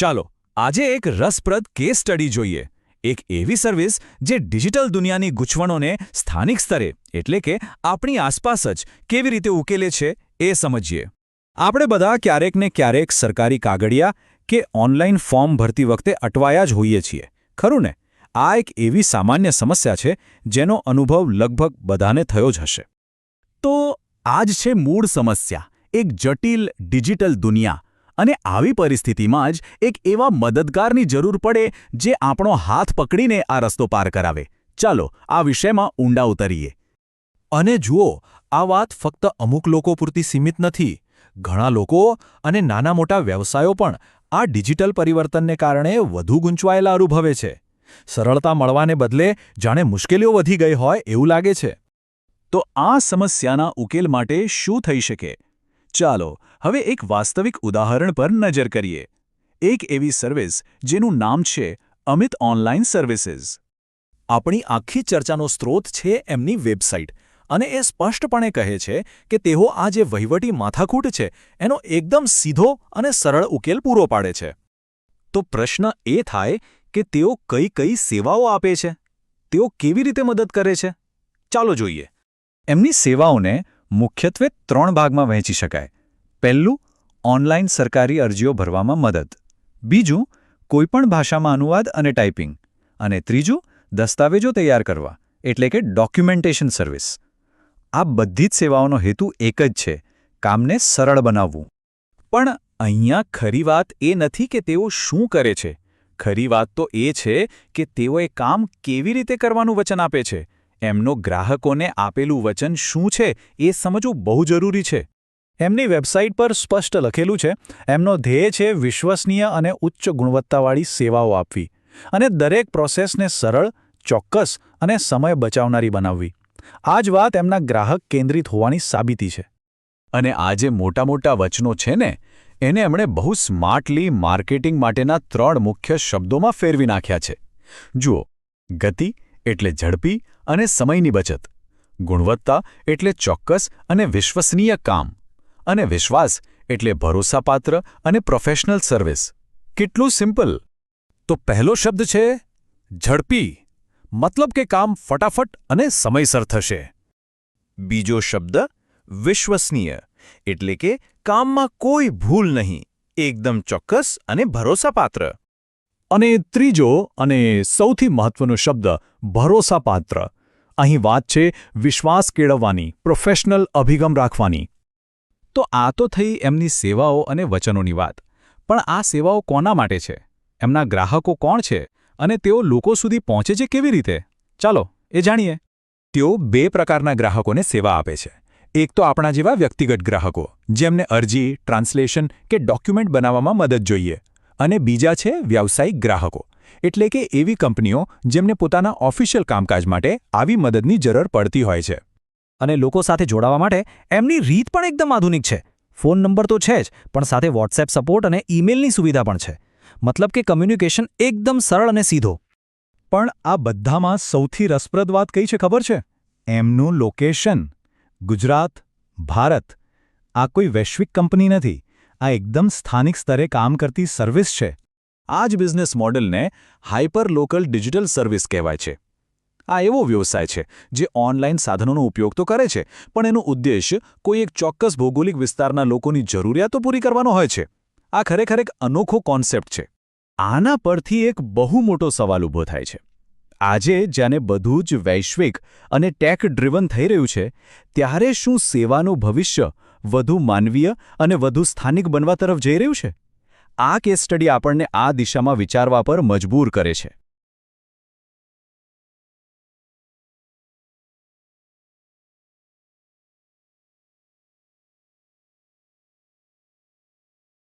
ચાલો આજે એક રસપ્રદ કેસ સ્ટડી જોઈએ, એક એવી સર્વિસ જે ડિજિટલ દુનિયાની ગૂંચવણોને સ્થાનિક સ્તરે એટલે કે આપણી આસપાસ જ કેવી રીતે ઉકેલે છે એ સમજીએ. આપણે બધા ક્યારેક ને ક્યારેક સરકારી કાગળિયા કે ઓનલાઈન ફોર્મ ભરતી વખતે અટવાયા જ હોઈએ છીએ, ખરું ને? આ એક એવી સામાન્ય સમસ્યા છે જેનો અનુભવ લગભગ બધાને થયો જ હશે. તો આ જ છે મૂળ સમસ્યા, એક જટિલ ડિજિટલ દુનિયા. અને આવી પરિસ્થિતિમાં જ એક એવા મદદગારની જરૂર પડે જે આપણો હાથ પકડીને આ રસ્તો પાર કરાવે. ચાલો આ વિષયમાં ઊંડા ઉતરીએ. અને જુઓ, આ વાત ફક્ત અમુક લોકો પૂરતી સીમિત નથી. ઘણા લોકો અને નાના મોટા વ્યવસાયો પણ આ ડિજિટલ પરિવર્તનને કારણે વધુ ગૂંચવાયેલા અનુભવે છે. સરળતા મળવાને બદલે જાણે મુશ્કેલીઓ વધી ગઈ હોય એવું લાગે છે. તો આ સમસ્યાના ઉકેલ માટે શું થઈ શકે? ચાલો હવે એક વાસ્તવિક ઉદાહરણ પર નજર કરીએ. એક એવી સર્વિસ જેનું નામ છે અમિત ઓનલાઈન સર્વિસીસ. આપણી આખી ચર્ચાનો સ્ત્રોત છે એમની વેબસાઇટ, અને એ સ્પષ્ટપણે કહે છે કે તેઓ આ જે વહીવટી માથાકૂટ છે એનો એકદમ સીધો અને સરળ ઉકેલ પૂરો પાડે છે. તો પ્રશ્ન એ થાય કે તેઓ કઈ કઈ સેવાઓ આપે છે? તેઓ કેવી રીતે મદદ કરે છે? ચાલો જોઈએ. એમની સેવાઓને મુખ્યત્વે 3 ભાગમાં વહેંચી શકાય. પહેલું, ઓનલાઈન સરકારી અરજીઓ ભરવામાં મદદ. બીજું, કોઈપણ ભાષામાં અનુવાદ અને ટાઈપિંગ. અને ત્રીજું, દસ્તાવેજો તૈયાર કરવા, એટલે કે ડોક્યુમેન્ટેશન સર્વિસ. આ બધી જ સેવાઓનો હેતુ એક જ છે, કામને સરળ બનાવવું. પણ અહીંયા ખરી વાત એ નથી કે તેઓ શું કરે છે. ખરી વાત તો એ છે કે તેઓ એ કામ કેવી રીતે કરવાનું વચન આપે છે. એમનો ગ્રાહકોને આપેલું વચન શું છે એ સમજવું બહુ જરૂરી છે. એમની વેબસાઇટ પર સ્પષ્ટ લખેલું છે, એમનો ધ્યેય છે વિશ્વસનીય અને ઉચ્ચ ગુણવત્તાવાળી સેવાઓ આપવી, અને દરેક પ્રોસેસને સરળ, ચોક્કસ અને સમય બચાવનારી બનાવવી. આ જ વાત એમના ગ્રાહક કેન્દ્રિત હોવાની સાબિતી છે. અને આ જે મોટા મોટા વચનો છે ને, એને એમણે બહુ સ્માર્ટલી માર્કેટિંગ માટેના 3 મુખ્ય શબ્દોમાં ફેરવી નાખ્યા છે. જુઓ, ગતિ એટલે ઝડપી અને સમયની બચત, ગુણવત્તા એટલે ચોક્કસ અને વિશ્વસનીય કામ, અને વિશ્વાસ એટલે ભરોસાપાત્ર અને પ્રોફેશનલ સર્વિસ. કેટલું સિમ્પલ! તો પહેલો શબ્દ છે ઝડપી, મતલબ કે કામ ફટાફટ અને સમયસર થશે. બીજો શબ્દ વિશ્વસનીય, એટલે કે કામમાં કોઈ ભૂલ નહીં, એકદમ ચોક્કસ અને ભરોસાપાત્ર. અને ત્રીજો અને સૌથી મહત્વનો શબ્દ ભરોસાપાત્ર. અહીં વાત છે વિશ્વાસ કેળવવાની, પ્રોફેશનલ અભિગમ રાખવાની. તો આ તો થઈ એમની સેવાઓ અને વચનોની વાત. પણ આ સેવાઓ કોના માટે છે? એમના ગ્રાહકો કોણ છે? અને તેઓ લોકો સુધી પહોંચે છે કેવી રીતે? ચાલો એ જાણીએ. તેઓ 2 પ્રકારના ગ્રાહકોને સેવા આપે છે. એક તો આપણા જેવા વ્યક્તિગત ગ્રાહકો, જેમને અરજી, ટ્રાન્સલેશન કે ડોક્યુમેન્ટ બનાવવામાં મદદ જોઈએ. અને બીજા છે વ્યાવસાયિક ગ્રાહકો, એટલે કે એવી કંપનીઓ જેમને પોતાના ઓફિશિયલ કામકાજ માટે આવી મદદની જરૂર પડતી હોય છે. અને લોકો સાથે જોડાવા માટે એમની રીત પણ એકદમ આધુનિક છે. ફોન નંબર તો છે જ, પણ સાથે વોટ્સએપ સપોર્ટ અને ઈમેલની સુવિધા પણ છે. મતલબ કે કમ્યુનિકેશન એકદમ સરળ અને સીધો. પણ આ બધામાં સૌથી રસપ્રદ વાત કઈ છે ખબર છે? એમનું લોકેશન. ગુજરાત, ભારત. આ કોઈ વૈશ્વિક કંપની નથી. આ એકદમ સ્થાનિક સ્તરે કામ કરતી સર્વિસ છે. આ જ બિઝનેસ મોડેલને હાઇપર લોકલ ડિજિટલ સર્વિસ કહેવાય છે. આ એવો વ્યવસાય છે જે ઓનલાઈન સાધનોનો ઉપયોગ તો કરે છે, પણ એનો ઉદ્દેશ્ય કોઈ એક ચોક્કસ ભૌગોલિક વિસ્તારના લોકોની જરૂરિયાતો પૂરી કરવાનો હોય છે. આ ખરેખર એક અનોખો કોન્સેપ્ટ છે. આના પરથી એક બહુ મોટો સવાલ ઊભો થાય છે. આજે જ્યારે બધું જ વૈશ્વિક અને ટેક ડ્રિવન થઈ રહ્યું છે, ત્યારે શું સેવાનું ભવિષ્ય વધુ માનવીય અને વધુ સ્થાનિક બનવા તરફ જઈ રહ્યું છે? આ કેસ સ્ટડી આપણને આ દિશામાં વિચારવા પર મજબૂર કરે છે.